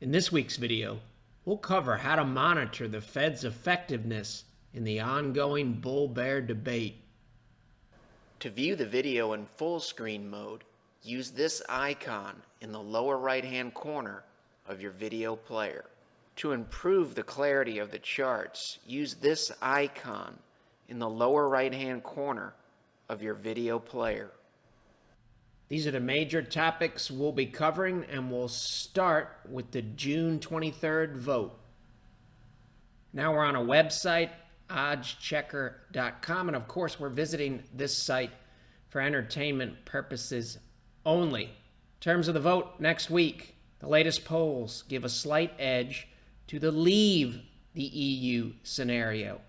In this week's video, we'll cover how to monitor the Fed's effectiveness in the ongoing bull-bear debate. To view the video in full screen mode, use this icon in the lower right-hand corner of your video player. To improve the clarity of the charts, use this icon in the lower right-hand corner of your video player. These are the major topics we'll be covering, and we'll start with the June 23rd vote. Now we're on a website, oddschecker.com, and of course we're visiting this site for entertainment purposes only. In terms of the vote next week, the latest polls give a slight edge to the leave the EU scenario.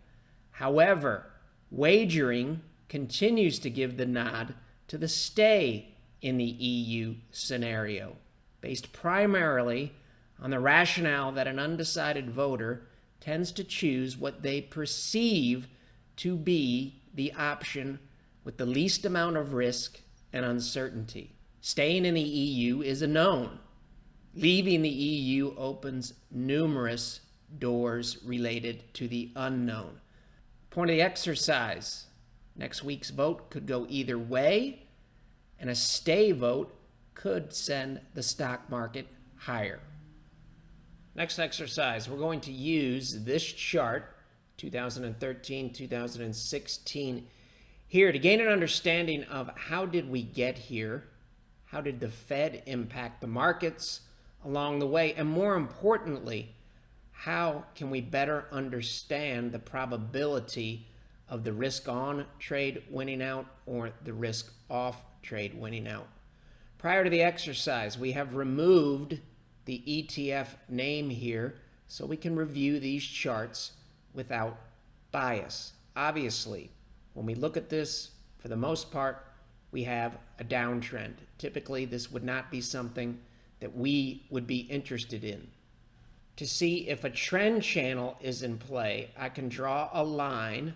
However, wagering continues to give the nod to the stay in the EU scenario, based primarily on the rationale that an undecided voter tends to choose what they perceive to be the option with the least amount of risk and uncertainty. Staying in the EU is a known. Leaving the EU opens numerous doors related to the unknown. Point of the exercise: next week's vote could go either way, and a stay vote could send the stock market higher. Next exercise, we're going to use this chart, 2013, 2016, here to gain an understanding of how did we get here, how did the Fed impact the markets along the way, and more importantly, how can we better understand the probability of the risk-on trade winning out or the risk-off trade winning out. Prior to the exercise, we have removed the ETF name here so we can review these charts without bias. Obviously, when we look at this, for the most part, we have a downtrend. Typically, this would not be something that we would be interested in. To see if a trend channel is in play, I can draw a line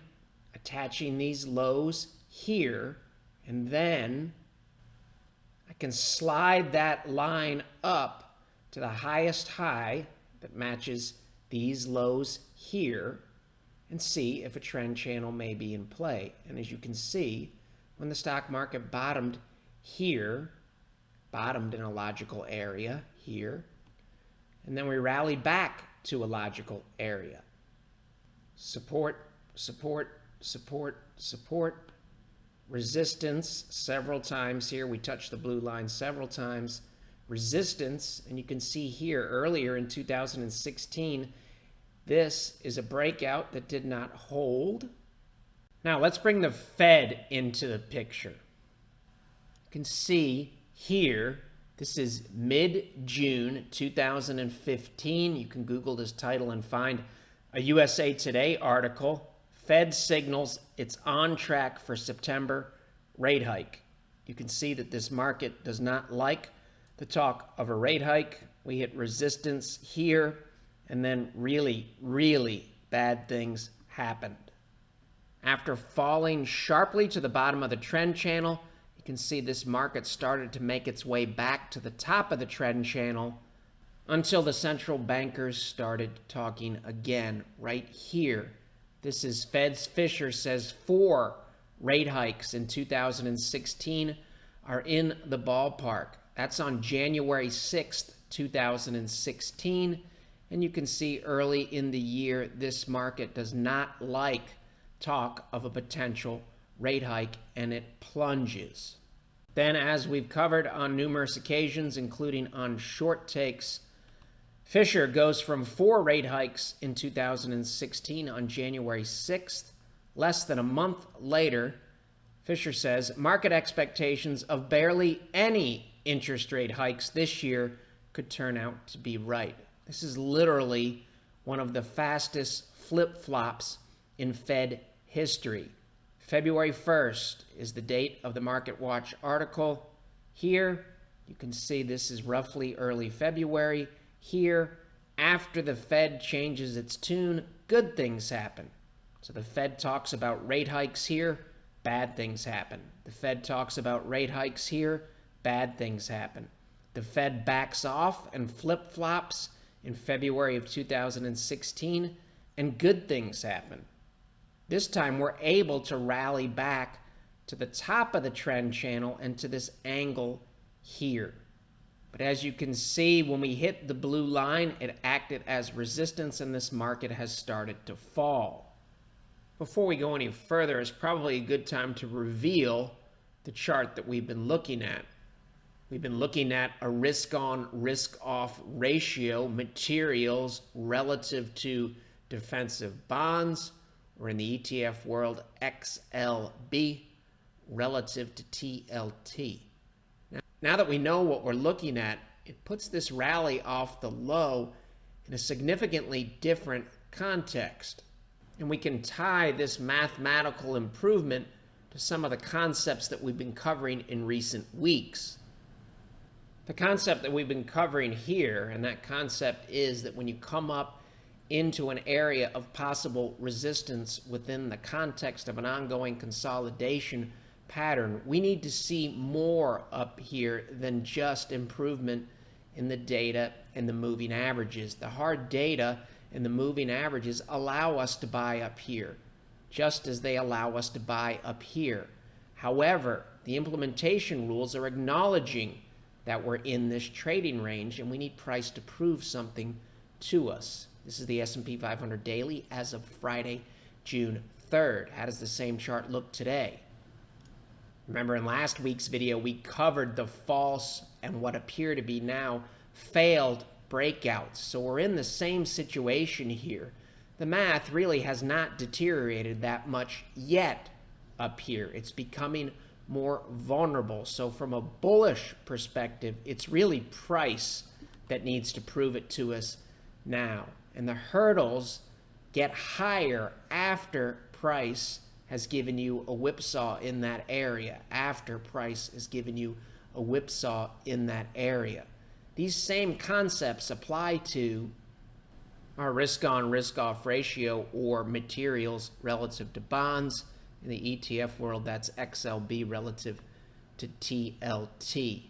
attaching these lows here, and then I can slide that line up to the highest high that matches these lows here and see if a trend channel may be in play. And as you can see, when the stock market bottomed here, bottomed in a logical area here, and then we rallied back to a logical area. Support, support, support, support, resistance several times here. We touched the blue line several times. Resistance, and you can see here earlier in 2016, this is a breakout that did not hold. Now let's bring the Fed into the picture. You can see here, this is mid-June 2015. You can Google this title and find a USA Today article. Fed signals it's on track for September rate hike. You can see that this market does not like the talk of a rate hike. We hit resistance here, and then really, really bad things happened. After falling sharply to the bottom of the trend channel, you can see this market started to make its way back to the top of the trend channel until the central bankers started talking again right here. This is Fed's Fisher says 4 rate hikes in 2016 are in the ballpark. That's on January 6th, 2016. And you can see early in the year, this market does not like talk of a potential rate hike, and it plunges. Then, as we've covered on numerous occasions, including on short takes, Fisher goes from 4 rate hikes in 2016 on January 6th. Less than a month later, Fisher says market expectations of barely any interest rate hikes this year could turn out to be right. This is literally one of the fastest flip-flops in Fed history. February 1st is the date of the Market Watch article. Here, you can see this is roughly early February. Here, after the Fed changes its tune, good things happen. So the Fed talks about rate hikes here, bad things happen. The Fed talks about rate hikes here, bad things happen. The Fed backs off and flip-flops in February of 2016, and good things happen. This time we're able to rally back to the top of the trend channel and to this angle here. But as you can see, when we hit the blue line, it acted as resistance and this market has started to fall. Before we go any further, it's probably a good time to reveal the chart that we've been looking at. We've been looking at a risk-on, risk-off ratio, materials relative to defensive bonds, or in the ETF world, XLB relative to TLT. Now that we know what we're looking at, it puts this rally off the low in a significantly different context. And we can tie this mathematical improvement to some of the concepts that we've been covering in recent weeks. The concept that we've been covering here, and that concept is that when you come up into an area of possible resistance within the context of an ongoing consolidation pattern, we need to see more up here than just improvement in the data and the moving averages. The hard data and the moving averages allow us to buy up here, just as they allow us to buy up here. However, the implementation rules are acknowledging that we're in this trading range and we need price to prove something to us. This is the S&P 500 daily as of Friday, June 3rd. How does the same chart look today? Remember in last week's video, we covered the false and what appear to be now failed breakouts. So we're in the same situation here. The math really has not deteriorated that much yet up here. It's becoming more vulnerable. So from a bullish perspective, it's really price that needs to prove it to us now. And the hurdles get higher after price has given you a whipsaw in that area, after price has given you a whipsaw in that area. These same concepts apply to our risk-on, risk-off ratio or materials relative to bonds. In the ETF world, that's XLB relative to TLT.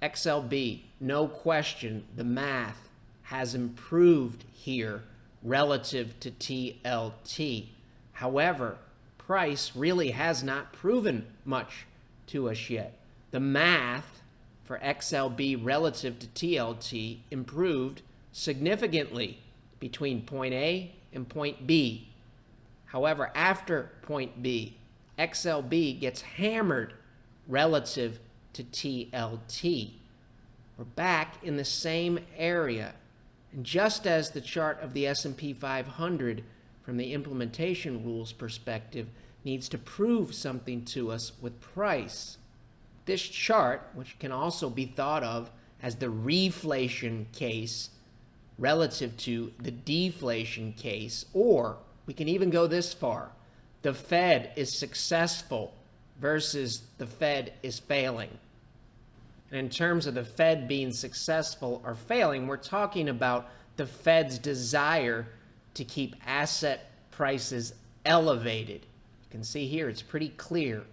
XLB, no question, the math has improved here relative to TLT. However, price really has not proven much to us yet. The math for XLB relative to TLT improved significantly between point A and point B. However, after point B, XLB gets hammered relative to TLT. We're back in the same area. And just as the chart of the S&P 500 from the implementation rules perspective needs to prove something to us with price, this chart, which can also be thought of as the reflation case relative to the deflation case, or we can even go this far, the Fed is successful versus the Fed is failing. And in terms of the Fed being successful or failing, we're talking about the Fed's desire to keep asset prices elevated. You can see here it's pretty clear.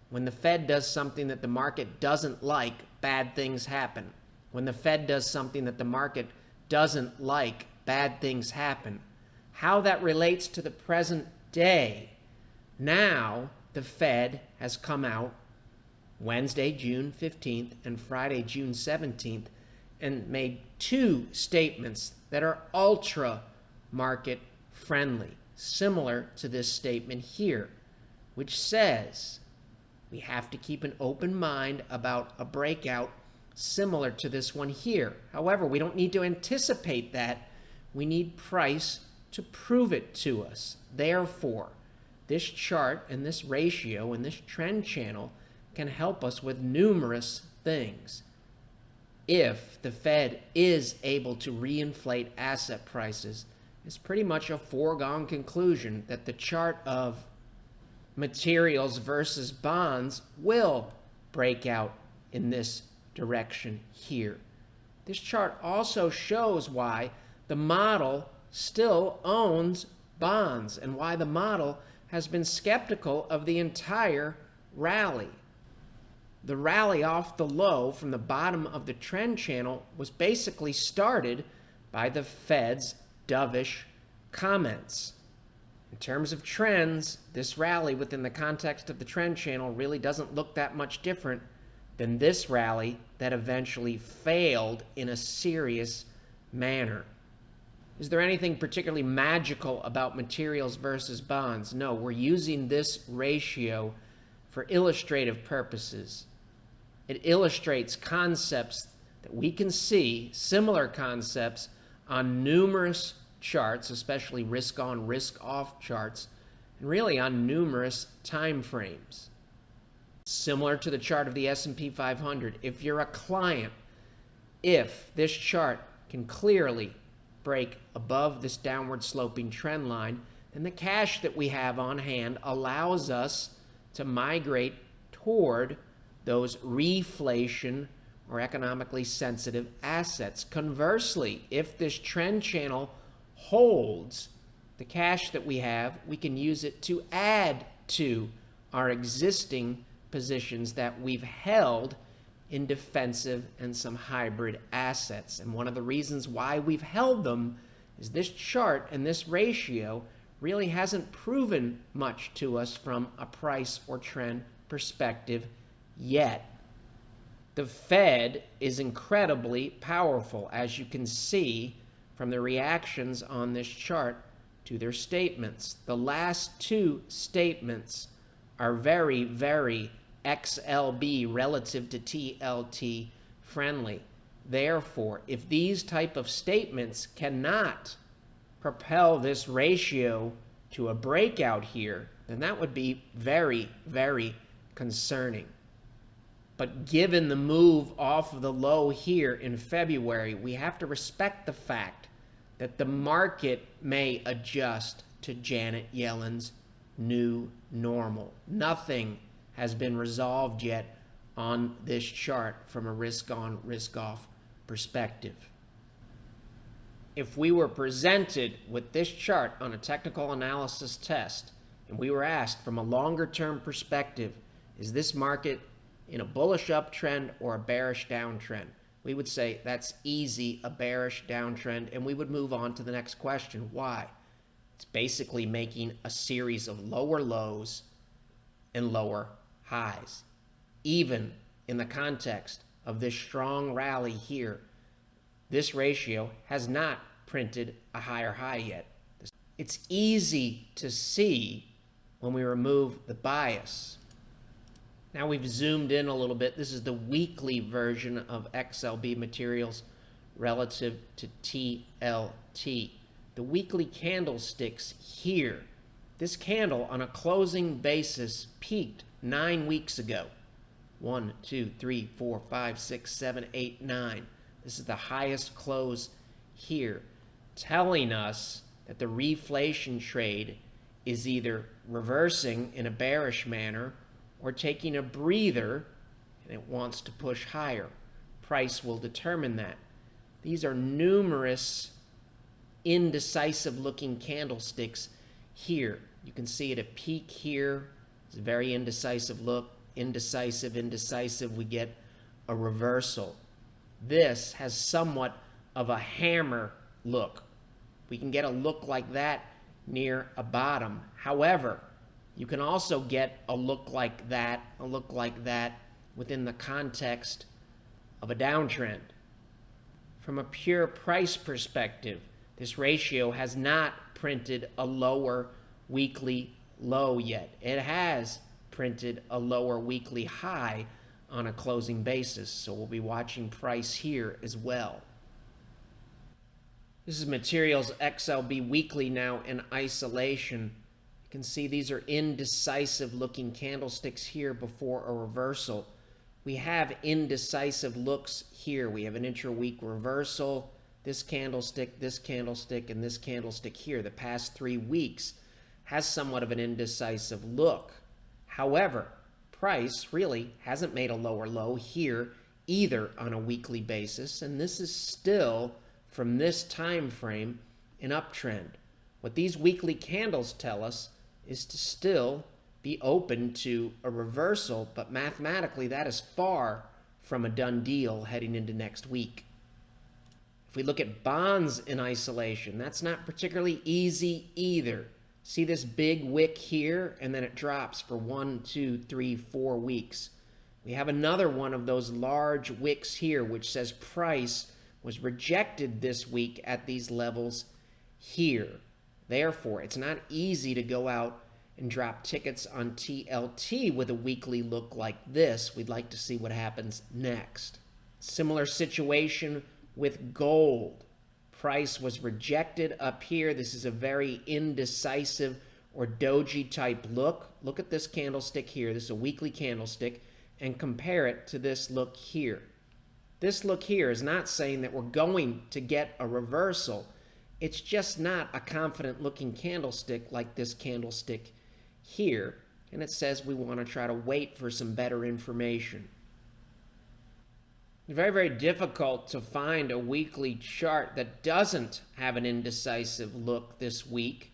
When the Fed does something that the market doesn't like, bad things happen. When the Fed does something that the market doesn't like, bad things happen. How that relates to the present day, now the Fed has come out Wednesday, June 15th and Friday, June 17th, and made two statements that are ultra market friendly, similar to this statement here, which says we have to keep an open mind about a breakout similar to this one here. However, we don't need to anticipate that. We need price to prove it to us. Therefore, this chart and this ratio and this trend channel can help us with numerous things. If the Fed is able to reinflate asset prices, it's pretty much a foregone conclusion that the chart of materials versus bonds will break out in this direction here. This chart also shows why the model still owns bonds and why the model has been skeptical of the entire rally. The rally off the low from the bottom of the trend channel was basically started by the Fed's dovish comments. In terms of trends, this rally within the context of the trend channel really doesn't look that much different than this rally that eventually failed in a serious manner. Is there anything particularly magical about materials versus bonds? No, we're using this ratio for illustrative purposes. It illustrates concepts that we can see, similar concepts, on numerous charts, especially risk-on, risk-off charts, and really on numerous time frames. Similar to the chart of the S&P 500, if you're a client, if this chart can clearly break above this downward sloping trend line, then the cash that we have on hand allows us to migrate toward those reflation or economically sensitive assets. Conversely, if this trend channel holds, the cash that we have, we can use it to add to our existing positions that we've held in defensive and some hybrid assets. And one of the reasons why we've held them is this chart and this ratio really hasn't proven much to us from a price or trend perspective yet. The Fed is incredibly powerful, as you can see from the reactions on this chart to their statements. The last two statements are very, very XLB relative to TLT friendly. Therefore, if these type of statements cannot propel this ratio to a breakout here, then that would be very, very concerning. But given the move off of the low here in February, we have to respect the fact that the market may adjust to Janet Yellen's new normal. Nothing has been resolved yet on this chart from a risk-on, risk-off perspective. If we were presented with this chart on a technical analysis test, and we were asked from a longer-term perspective, is this market in a bullish uptrend or a bearish downtrend? We would say that's easy, a bearish downtrend, and we would move on to the next question. Why? It's basically making a series of lower lows and lower highs. Even in the context of this strong rally here, this ratio has not printed a higher high yet. It's easy to see when we remove the bias. Now we've zoomed in a little bit. This is the weekly version of XLB materials relative to TLT. The weekly candlesticks here. This candle on a closing basis peaked 9 weeks ago. 1, 2, 3, 4, 5, 6, 7, 8, 9. This is the highest close here, telling us that the reflation trade is either reversing in a bearish manner or taking a breather, and it wants to push higher. Price will determine that. These are numerous indecisive looking candlesticks here. You can see at a peak here. It's a very indecisive look. Indecisive, indecisive. We get a reversal. This has somewhat of a hammer look. We can get a look like that near a bottom. However, you can also get a look like that within the context of a downtrend. From a pure price perspective, this ratio has not printed a lower weekly low yet. It has printed a lower weekly high on a closing basis, so we'll be watching price here as well. This is Materials XLB Weekly now in isolation. You can see these are indecisive looking candlesticks here before a reversal. We have indecisive looks here. We have an intra-week reversal, this candlestick, and this candlestick here. The past 3 weeks has somewhat of an indecisive look. However, price really hasn't made a lower low here either on a weekly basis, and this is still, from this time frame, an uptrend. What these weekly candles tell us is to still be open to a reversal, but mathematically that is far from a done deal heading into next week. If we look at bonds in isolation, that's not particularly easy either. See this big wick here, and then it drops for 1, 2, 3, 4 weeks. We have another one of those large wicks here, which says price was rejected this week at these levels here. Therefore, it's not easy to go out and drop tickets on TLT with a weekly look like this. We'd like to see what happens next. Similar situation with gold. Price was rejected up here. This is a very indecisive or doji type look. Look at this candlestick here. This is a weekly candlestick, and compare it to this look here. This look here is not saying that we're going to get a reversal. It's just not a confident looking candlestick like this candlestick here. And it says we want to try to wait for some better information. It's very, very difficult to find a weekly chart that doesn't have an indecisive look this week.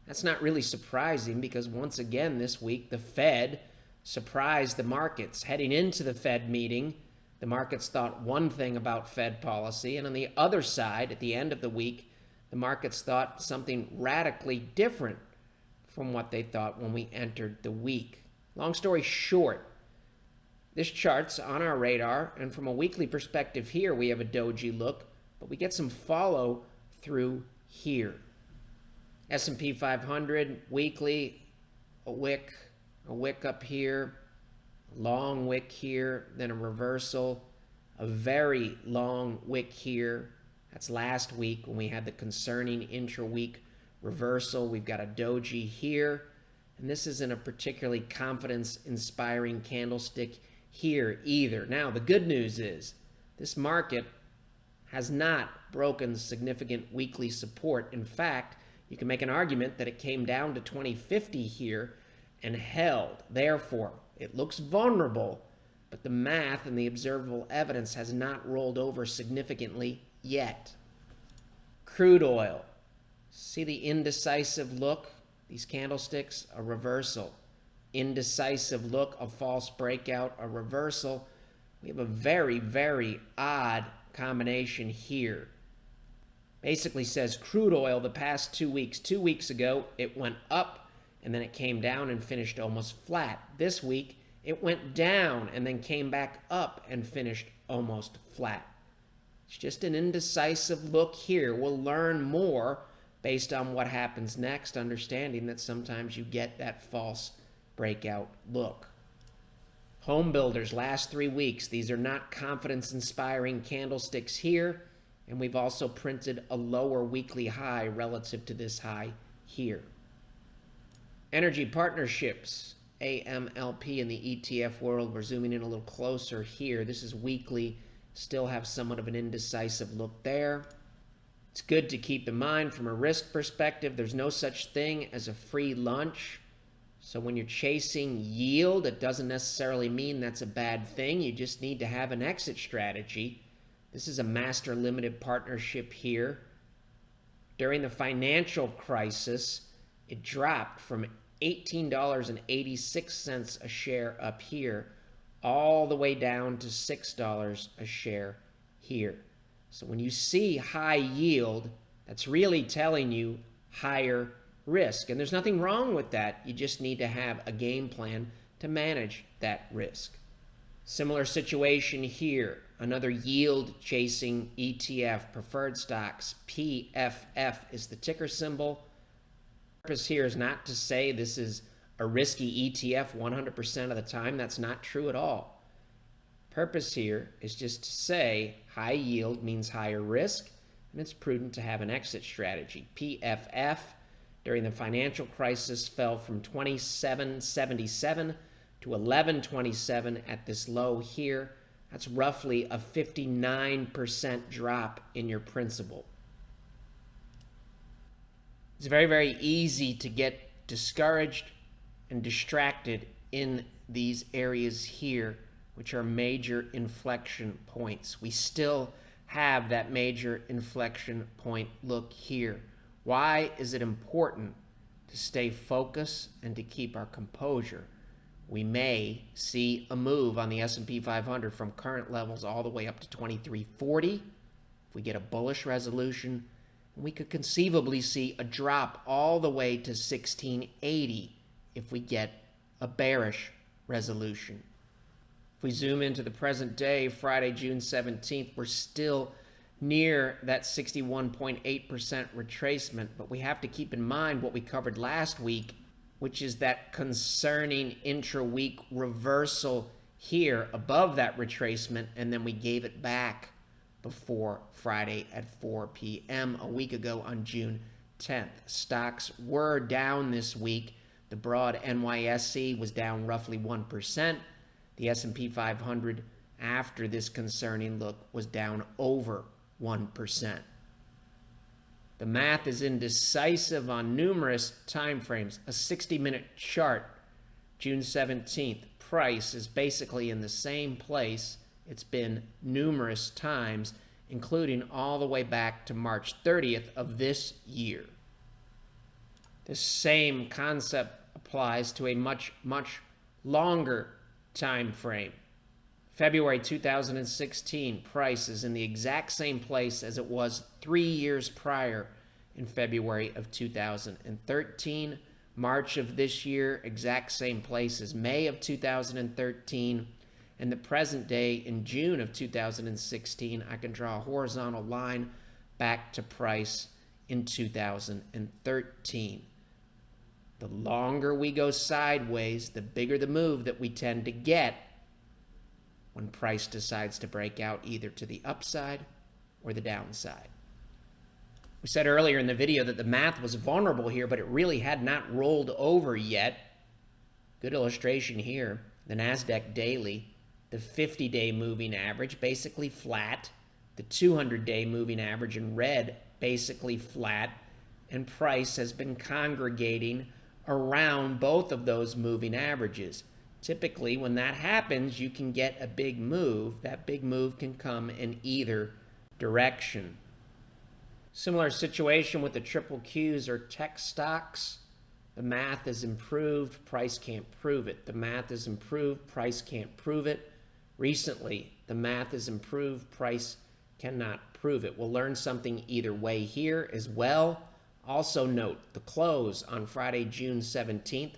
That's not really surprising because once again this week the Fed surprised the markets. Heading into the Fed meeting, the markets thought one thing about Fed policy, and on the other side, at the end of the week, the markets thought something radically different from what they thought when we entered the week. Long story short, this chart's on our radar, and from a weekly perspective here, we have a doji look, but we get some follow through here. S&P 500 weekly, a wick up here, long wick here, then a reversal, a very long wick here. That's last week when we had the concerning intra-week reversal. We've got a doji here, and this isn't a particularly confidence-inspiring candlestick here either. Now, the good news is this market has not broken significant weekly support. In fact, you can make an argument that it came down to 2050 here and held. Therefore, it looks vulnerable, but the math and the observable evidence has not rolled over significantly yet. Crude oil. See the indecisive look? These candlesticks, a reversal. Indecisive look, a false breakout, a reversal. We have a very, very odd combination here. Basically says crude oil the past 2 weeks. 2 weeks ago, it went up and then it came down and finished almost flat. This week, it went down and then came back up and finished almost flat. It's just an indecisive look here. We'll learn more based on what happens next, understanding that sometimes you get that false breakout look. Home builders, last 3 weeks. These are not confidence-inspiring candlesticks here, and we've also printed a lower weekly high relative to this high here. Energy partnerships, AMLP in the ETF world. We're zooming in a little closer here. This is weekly. Still have somewhat of an indecisive look there. It's good to keep in mind from a risk perspective, there's no such thing as a free lunch. So when you're chasing yield, it doesn't necessarily mean that's a bad thing. You just need to have an exit strategy. This is a master limited partnership here. During the financial crisis, it dropped from $18.86 a share up here all the way down to $6 a share here. So when you see high yield, that's really telling you higher risk. And there's nothing wrong with that. You just need to have a game plan to manage that risk. Similar situation here. Another yield chasing ETF, preferred stocks, PFF is the ticker symbol. The purpose here is not to say this is a risky ETF 100% of the time. That's not true at all. Purpose here is just to say high yield means higher risk, and it's prudent to have an exit strategy. PFF during the financial crisis fell from 27.77 to 11.27 at this low here. That's roughly a 59% drop in your principal. It's very, very easy to get discouraged and distracted in these areas here, which are major inflection points. We still have that major inflection point look here. Why is it important to stay focused and to keep our composure? We may see a move on the S&P 500 from current levels all the way up to 2340. If we get a bullish resolution, we could conceivably see a drop all the way to 1680 if we get a bearish resolution. If we zoom into the present day, Friday, June 17th, we're still near that 61.8% retracement, but we have to keep in mind what we covered last week, which is that concerning intra-week reversal here above that retracement, and then we gave it back before Friday at 4 p.m. a week ago on June 10th. Stocks were down this week. The broad NYSE was down roughly 1%. The S&P 500 after this concerning look was down over 1%. The math is indecisive on numerous time frames. A 60-minute chart, June 17th, price is basically in the same place it's been numerous times, including all the way back to March 30th of this year. The same concept applies to a much, much longer time frame. February 2016, price is in the exact same place as it was 3 years prior in February of 2013. March of this year, exact same place as May of 2013. And the present day in June of 2016, I can draw a horizontal line back to price in 2013. The longer we go sideways, the bigger the move that we tend to get when price decides to break out either to the upside or the downside. We said earlier in the video that the math was vulnerable here, but it really had not rolled over yet. Good illustration here. The NASDAQ daily, the 50-day moving average basically flat, the 200-day moving average in red basically flat, and price has been congregating around both of those moving averages. Typically, when that happens, you can get a big move. That big move can come in either direction. Similar situation with the triple Qs or tech stocks. The math is improved, price can't prove it. The math is improved, price can't prove it. Recently, the math is improved, price cannot prove it. We'll learn something either way here as well. Also note, the close on Friday, June 17th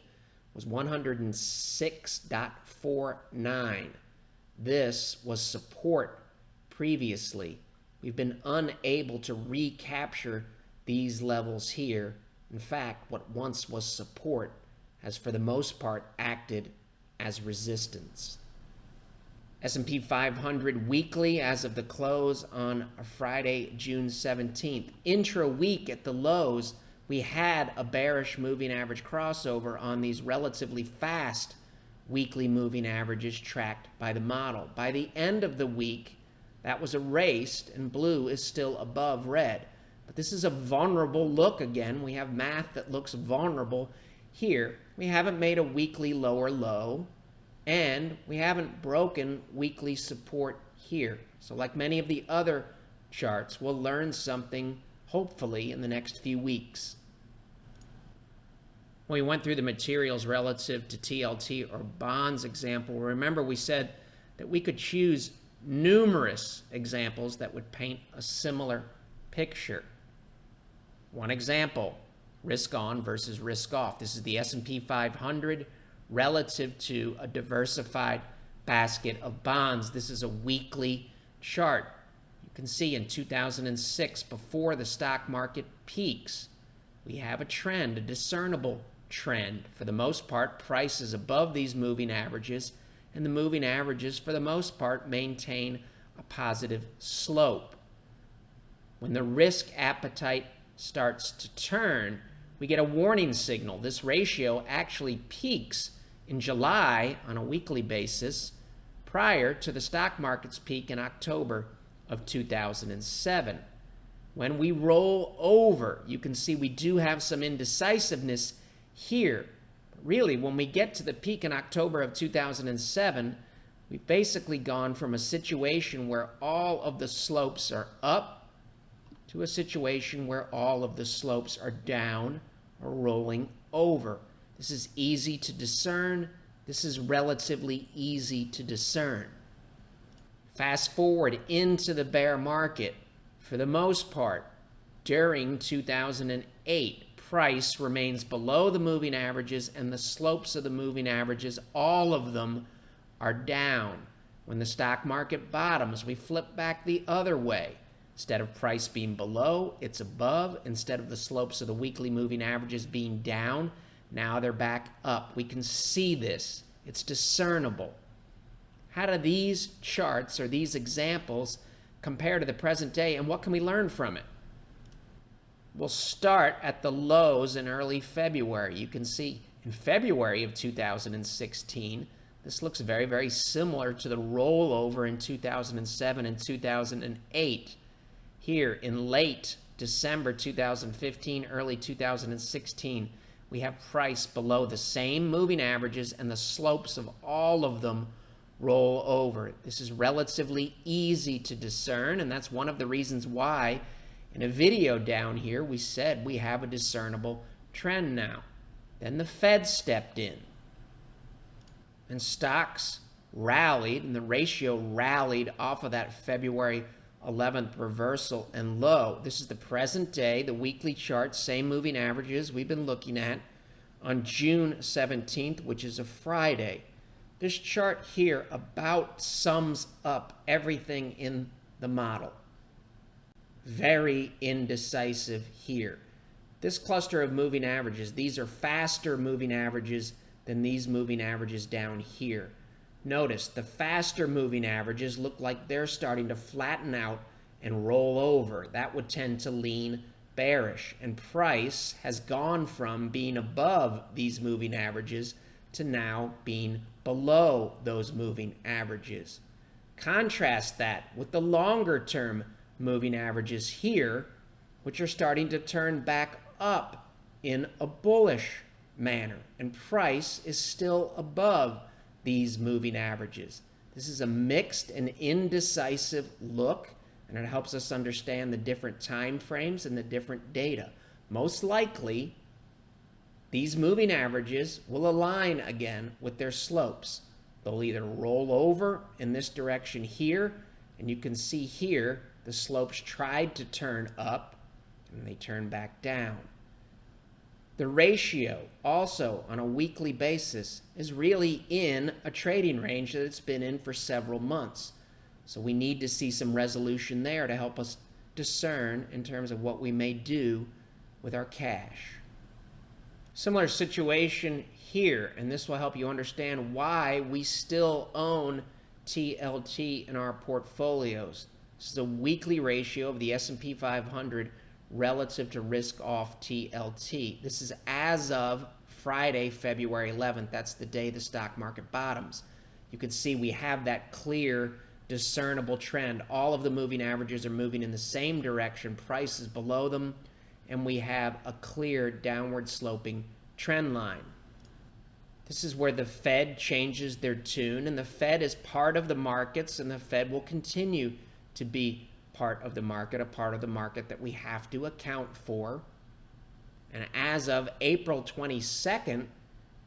was 106.49. This was support previously. We've been unable to recapture these levels here. In fact, what once was support has for the most part acted as resistance. S&P 500 weekly as of the close on Friday, June 17th. Intra-week at the lows, we had a bearish moving average crossover on these relatively fast weekly moving averages tracked by the model. By the end of the week, that was erased, and blue is still above red. But this is a vulnerable look again. We have math that looks vulnerable here. We haven't made a weekly lower low, and we haven't broken weekly support here. So like many of the other charts, we'll learn something, hopefully, in the next few weeks. When we went through the materials relative to TLT or bonds example, remember we said that we could choose numerous examples that would paint a similar picture. One example, risk on versus risk off. This is the S&P 500 relative to a diversified basket of bonds. This is a weekly chart. You can see in 2006, before the stock market peaks, we have a trend, a discernible trend. For the most part, price is above these moving averages, and the moving averages, for the most part, maintain a positive slope. When the risk appetite starts to turn, we get a warning signal. This ratio actually peaks in July on a weekly basis prior to the stock market's peak in October of 2007. When we roll over, you can see we do have some indecisiveness here. But really, when we get to the peak in October of 2007, we've basically gone from a situation where all of the slopes are up to a situation where all of the slopes are down or rolling over. This is easy to discern. This is relatively easy to discern. Fast forward into the bear market. For the most part, during 2008, price remains below the moving averages, and the slopes of the moving averages, all of them, are down. When the stock market bottoms, we flip back the other way. Instead of price being below, it's above. Instead of the slopes of the weekly moving averages being down, now they're back up. We can see this. It's discernible. How do these charts or these examples compare to the present day, and what can we learn from it? We'll start at the lows in early February. You can see in February of 2016, this looks very, very similar to the rollover in 2007 and 2008. Here in late December 2015, early 2016, we have price below the same moving averages, and the slopes of all of them roll over. This is relatively easy to discern, and that's one of the reasons why in a video down here we said we have a discernible trend now. Then the Fed stepped in, and stocks rallied, and the ratio rallied off of that February 11th reversal and low. This is the present day, the weekly chart, same moving averages we've been looking at on June 17th, which is a Friday. This chart here about sums up everything in the model. Very indecisive here. This cluster of moving averages, these are faster moving averages than these moving averages down here. Notice the faster moving averages look like they're starting to flatten out and roll over. That would tend to lean bearish, and price has gone from being above these moving averages to now being below those moving averages. Contrast that with the longer term moving averages here, which are starting to turn back up in a bullish manner, and price is still above these moving averages. This is a mixed and indecisive look, and it helps us understand the different time frames and the different data. Most likely, these moving averages will align again with their slopes. They'll either roll over in this direction here, and you can see here the slopes tried to turn up, and they turn back down. The ratio also on a weekly basis is really in a trading range that it's been in for several months. So we need to see some resolution there to help us discern in terms of what we may do with our cash. Similar situation here, and this will help you understand why we still own TLT in our portfolios. This is a weekly ratio of the S&P 500 relative to risk-off TLT. This is as of Friday, February 11th. That's the day the stock market bottoms. You can see we have that clear, discernible trend. All of the moving averages are moving in the same direction. Price is below them, and we have a clear downward sloping trend line. This is where the Fed changes their tune, and the Fed is part of the markets, and the Fed will continue to be part of the market, a part of the market that we have to account for. And as of April 22nd,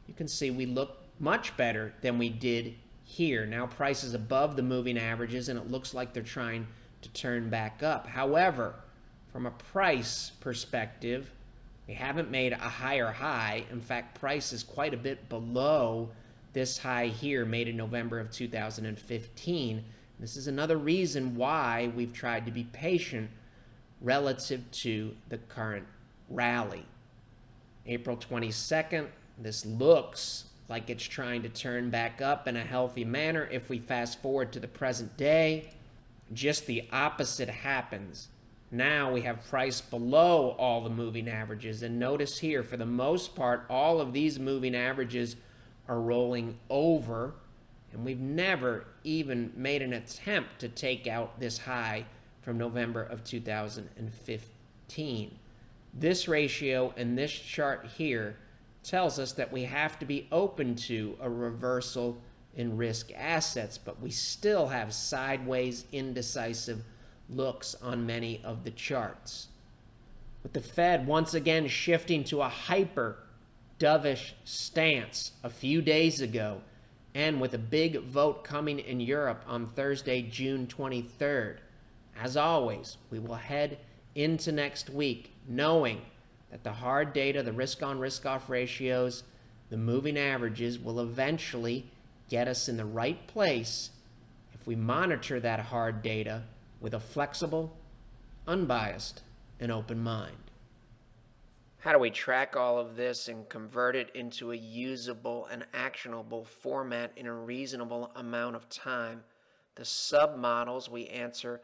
you can see we look much better than we did here. Now price is above the moving averages, and it looks like they're trying to turn back up. However, from a price perspective, we haven't made a higher high. In fact, price is quite a bit below this high here made in November of 2015. This is another reason why we've tried to be patient relative to the current rally. April 22nd, this looks like it's trying to turn back up in a healthy manner. If we fast forward to the present day, just the opposite happens. Now we have price below all the moving averages, and notice here, for the most part, all of these moving averages are rolling over, and we've never even made an attempt to take out this high from November of 2015. This ratio and this chart here tells us that we have to be open to a reversal in risk assets, but we still have sideways indecisive looks on many of the charts. With the Fed once again shifting to a hyper dovish stance a few days ago, and with a big vote coming in Europe on Thursday, June 23rd, As always, we will head into next week knowing that the hard data, the risk-on, risk-off ratios, the moving averages will eventually get us in the right place if we monitor that hard data with a flexible, unbiased, and open mind. How do we track all of this and convert it into a usable and actionable format in a reasonable amount of time? The submodels, we answer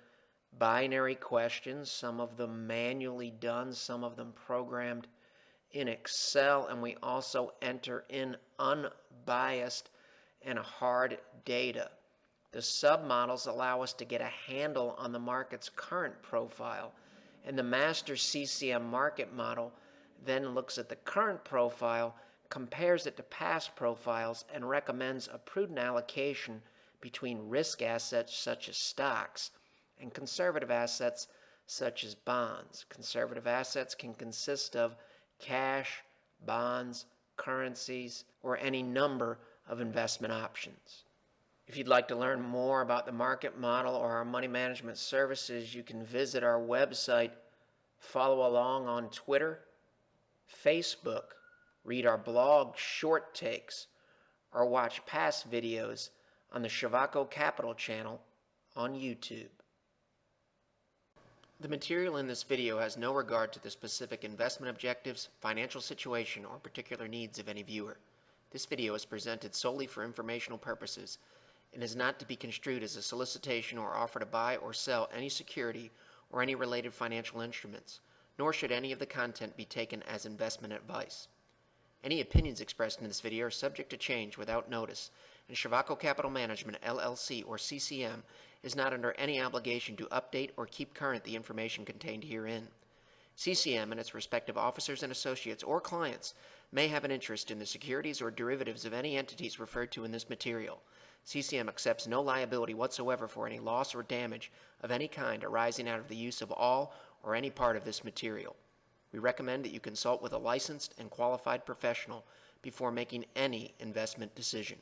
binary questions, some of them manually done, some of them programmed in Excel, and we also enter in unbiased and hard data. The submodels allow us to get a handle on the market's current profile, and the master CCM market model then looks at the current profile, compares it to past profiles, and recommends a prudent allocation between risk assets such as stocks and conservative assets such as bonds. Conservative assets can consist of cash, bonds, currencies, or any number of investment options. If you'd like to learn more about the market model or our money management services, you can visit our website, follow along on Twitter, Facebook, read our blog short takes, or watch past videos on the Shavaco Capital channel on YouTube. The material in this video has no regard to the specific investment objectives, financial situation, or particular needs of any viewer. This video is presented solely for informational purposes and is not to be construed as a solicitation or offer to buy or sell any security or any related financial instruments, nor should any of the content be taken as investment advice. Any opinions expressed in this video are subject to change without notice, and Shavaco Capital Management, LLC, or CCM, is not under any obligation to update or keep current the information contained herein. CCM and its respective officers and associates or clients may have an interest in the securities or derivatives of any entities referred to in this material. CCM accepts no liability whatsoever for any loss or damage of any kind arising out of the use of all or any part of this material. We recommend that you consult with a licensed and qualified professional before making any investment decision.